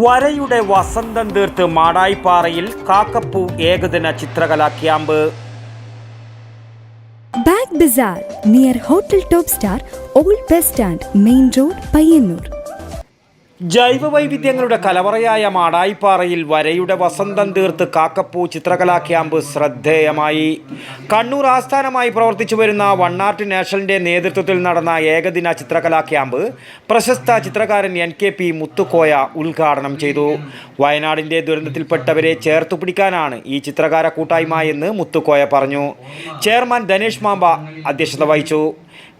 വരയുടെ വസന്തം തീർത്ത് മാടായിപ്പാറയിൽ കാക്കപ്പൂ ഏകദിന ചിത്രകലാ ക്യാമ്പ്. ബാഗ് ബസാർ near hotel top star, old bus stand, main road, Payyanur. ജൈവവൈവിധ്യങ്ങളുടെ കലവറയായ മാടായിപ്പാറയിൽ വരയുടെ വസന്തം തീർത്ത് കാക്കപ്പൂ ചിത്രകലാ ക്യാമ്പ് ശ്രദ്ധേയമായി. കണ്ണൂർ ആസ്ഥാനമായി പ്രവർത്തിച്ചു വരുന്ന വണ്ണാർട്ട് നാഷണലിൻ്റെ നേതൃത്വത്തിൽ നടന്ന ഏകദിന ചിത്രകലാ ക്യാമ്പ് പ്രശസ്ത ചിത്രകാരൻ NKP മുത്തുക്കോയ ഉദ്ഘാടനം ചെയ്തു. വയനാടിൻ്റെ ദുരന്തത്തിൽപ്പെട്ടവരെ ചേർത്തു പിടിക്കാനാണ് ഈ ചിത്രകാര കൂട്ടായ്മ എന്ന് മുത്തുക്കോയ പറഞ്ഞു. ചെയർമാൻ ധനേഷ് മാമ്പ അധ്യക്ഷത വഹിച്ചു.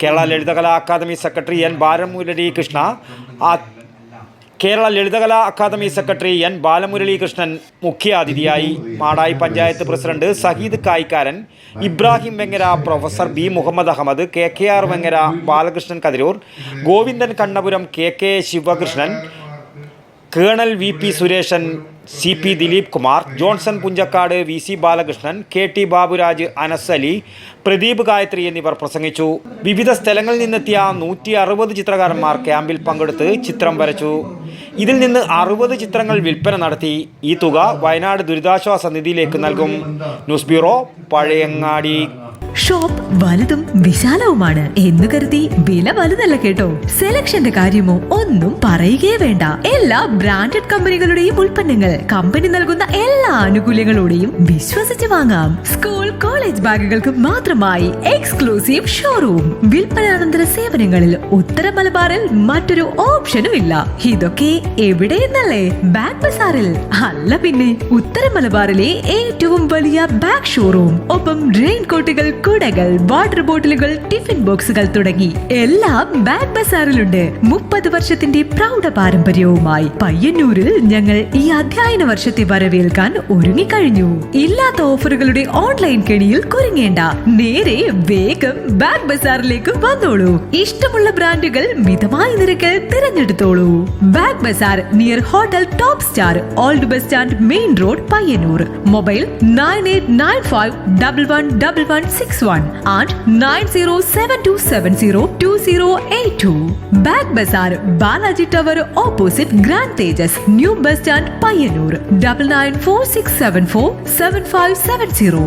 Kerala Lalithakala academy secretary N Balamuralikrishnan Kerala Lalithakala academy secretary N Balamuralikrishnan മുഖ്യാതിഥിയായി. Madayi panchayat president Saheed Kayikkaran, Ibrahim Vengara, professor B Muhammad Ahammed, KKR Vengara, Balakrishnan Kathiroor, Govindan Kannapuram, KK Sivakrishnan, colonel VP Sureshan, CP Dileep Kumar, Johnson Punchakkad, VC Balakrishnan, KT Baburaj, Anas Ali, Pradeep Gayathri എന്നിവർ പ്രസംഗിച്ചു. വിവിധ സ്ഥലങ്ങളിൽ നിന്നെത്തിയ 160 ചിത്രകാരന്മാർ ക്യാമ്പിൽ പങ്കെടുത്ത് ചിത്രം വരച്ചു. ഇതിൽ നിന്ന് 60 ചിത്രങ്ങൾ വിൽപ്പന നടത്തി. ഈ തുക വയനാട് ദുരിതാശ്വാസ നിധിയിലേക്ക് നൽകും. News bureau, Pazhayangadi. ഷോപ്പ് വലുതും വിശാലവുമാണ് എന്ന് കരുതി വില വലുതല്ല കേട്ടോ. സെലക്ഷന്റെ കാര്യമോ ഒന്നും പറയുകയേ വേണ്ട. എല്ലാ ബ്രാൻഡഡ് കമ്പനികളുടെയും ഉൽപ്പന്നങ്ങൾ കമ്പനി നൽകുന്ന എല്ലാ ആനുകൂല്യങ്ങളോടെയും വിശ്വസിച്ച് വാങ്ങാം. സ്കൂൾ കോളേജ് ബാഗുകൾക്ക് മാത്രമായി എക്സ്ക്ലൂസീവ് ഷോറൂം. വിൽപ്പനാനന്തര സേവനങ്ങളിൽ ഉത്തര മലബാറിൽ മറ്റൊരു ഓപ്ഷനും ഇല്ല. ഇതൊക്കെ എവിടെയെന്നല്ലേ? ബാഗ് ബസാറിൽ. അല്ല പിന്നെ, ഉത്തര മലബാറിലെ ഏറ്റവും വലിയ ബാഗ് ഷോറൂം. ഒപ്പം റെയിൻ കോട്ടുകൾ, കുടകൾ, വാട്ടർ ബോട്ടിലുകൾ, ടിഫിൻ ബോക്സുകൾ തുടങ്ങി എല്ലാം ബാഗ് ബസാറിലുണ്ട്. 30 വർഷത്തിന്റെ പ്രൗഢ പാരമ്പര്യവുമായി പയ്യന്നൂരിൽ ഞങ്ങൾ ഈ അധ്യയന വർഷത്തെ വരവേൽക്കാൻ ഒരുങ്ങിക്കഴിഞ്ഞു. ഇല്ലാത്ത ഓഫറുകളുടെ ഓൺലൈൻ കെണിയിൽ കുരുങ്ങേണ്ട. നേരെ വേഗം ബാഗ് ബസാറിലേക്ക് വന്നോളൂ. ഇഷ്ടമുള്ള ബ്രാൻഡുകൾ മിതമായ നിരക്കിൽ തിരഞ്ഞെടുത്തോളൂ. ബാഗ് ബസാർ near hotel top star, old bus stand, main road, Payyanur. Mobile 9895111161 and 9072702082. Bag Bazaar, Balaji Tower opposite Grand Tejas, New Bus Stand, Payyanur. 9946747570.